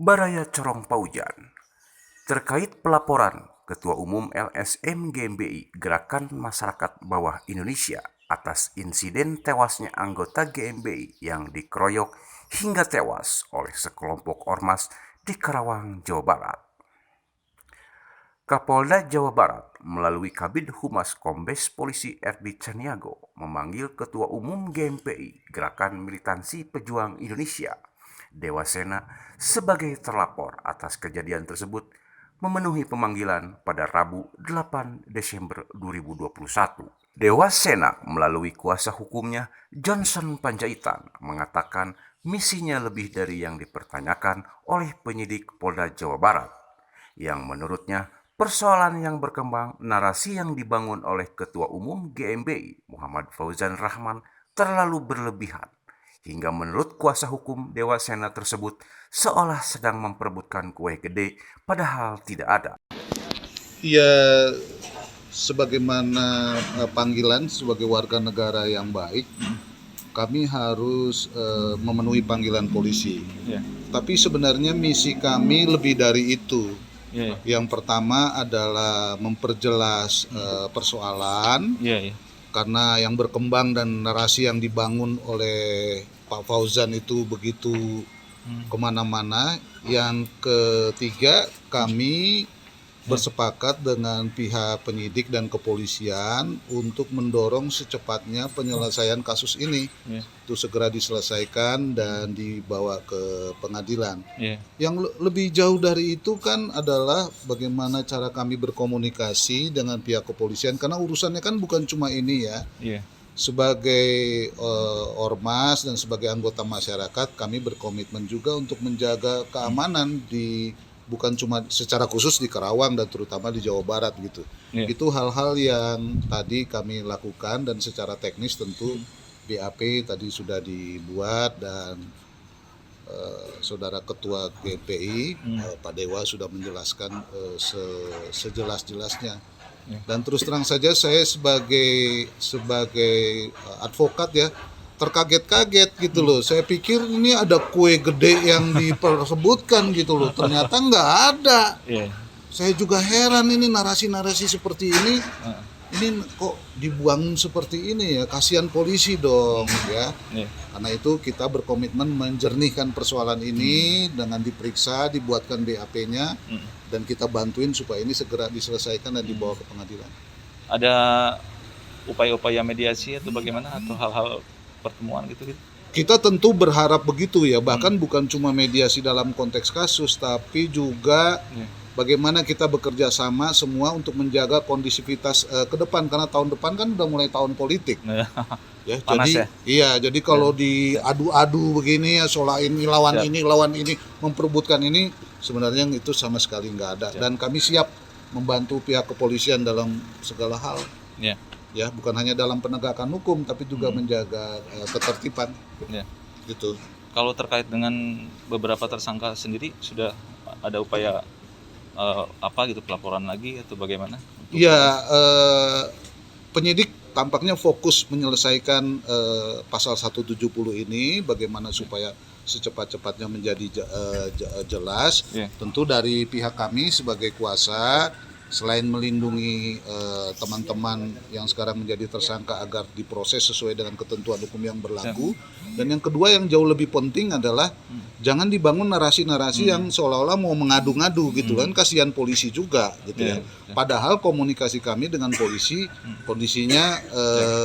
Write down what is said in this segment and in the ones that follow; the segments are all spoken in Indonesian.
Baraya Corong Paujan terkait pelaporan Ketua Umum LSM GMBI Gerakan Masyarakat Bawah Indonesia atas insiden tewasnya anggota GMBI yang dikeroyok hingga tewas oleh sekelompok ormas di Karawang, Jawa Barat. Kapolda Jawa Barat melalui Kabid Humas Kombes Polisi RD Caniago memanggil Ketua Umum GMPI Gerakan Militansi Pejuang Indonesia Dewasena sebagai terlapor atas kejadian tersebut memenuhi pemanggilan pada Rabu 8 Desember 2021. Dewasena melalui kuasa hukumnya Johnson Panjaitan mengatakan misinya lebih dari yang dipertanyakan oleh penyidik Polda Jawa Barat, yang menurutnya persoalan yang berkembang narasi yang dibangun oleh Ketua Umum GMBI Muhammad Fauzan Rahman terlalu berlebihan, hingga menurut kuasa hukum Dewasena tersebut seolah sedang memperebutkan kue gede padahal tidak ada. Ya, sebagaimana panggilan sebagai warga negara yang baik, kami harus memenuhi panggilan polisi. Tapi sebenarnya misi kami lebih dari itu. Yang pertama adalah memperjelas persoalan, karena yang berkembang dan narasi yang dibangun oleh Pak Fauzan itu begitu kemana-mana. Yang ketiga, kami bersepakat dengan pihak penyidik dan kepolisian untuk mendorong secepatnya penyelesaian kasus ini, itu segera diselesaikan dan dibawa ke pengadilan. Yang lebih jauh dari itu kan adalah bagaimana cara kami berkomunikasi dengan pihak kepolisian, karena urusannya kan bukan cuma ini ya. Sebagai ormas dan sebagai anggota masyarakat, kami berkomitmen juga untuk menjaga keamanan di bukan cuma secara khusus di Karawang dan terutama di Jawa Barat gitu. Itu hal-hal yang tadi kami lakukan, dan secara teknis tentu BAP tadi sudah dibuat dan Saudara Ketua GPI Pak Dewa sudah menjelaskan sejelas-jelasnya. Dan terus terang saja saya sebagai advokat ya terkaget-kaget gitu loh. Saya pikir ini ada kue gede yang dipersebutkan gitu loh. Ternyata nggak ada. Saya juga heran, ini narasi-narasi seperti ini. Ini kok dibuang seperti ini ya. Kasihan polisi dong ya. Karena itu kita berkomitmen menjernihkan persoalan ini dengan diperiksa, dibuatkan BAP-nya, dan kita bantuin supaya ini segera diselesaikan dan dibawa ke pengadilan. Ada upaya-upaya mediasi atau bagaimana, atau hal-hal pertemuan gitu? Kita tentu berharap begitu ya, bahkan bukan cuma mediasi dalam konteks kasus, tapi juga bagaimana kita bekerja sama semua untuk menjaga kondisivitas ke depan, karena tahun depan kan udah mulai tahun politik. Ya, jadi jadi kalau diadu-adu begini ya, soal ini lawan ini memperebutkan ini, sebenarnya itu sama sekali nggak ada. Dan kami siap membantu pihak kepolisian dalam segala hal. Ya, bukan hanya dalam penegakan hukum, tapi juga menjaga ketertiban. Gitu. Kalau terkait dengan beberapa tersangka sendiri, sudah ada upaya pelaporan lagi atau bagaimana? Ya, penyidik tampaknya fokus menyelesaikan pasal 170 ini, bagaimana supaya secepat-cepatnya menjadi jelas. Tentu dari pihak kami sebagai kuasa, selain melindungi teman-teman yang sekarang menjadi tersangka agar diproses sesuai dengan ketentuan hukum yang berlaku, dan yang kedua yang jauh lebih penting adalah jangan dibangun narasi-narasi yang seolah-olah mau mengadu-ngadu gitu kan, kasihan polisi juga gitu ya. Padahal komunikasi kami dengan polisi kondisinya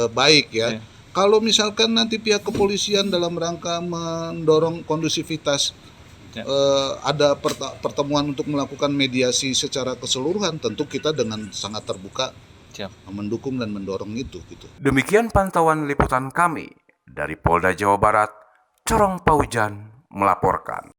baik ya. Kalau misalkan nanti pihak kepolisian dalam rangka mendorong kondusivitas ada pertemuan untuk melakukan mediasi secara keseluruhan, tentu kita dengan sangat terbuka mendukung dan mendorong itu gitu. Demikian pantauan liputan kami dari Polda Jawa Barat. Corong Paujan melaporkan.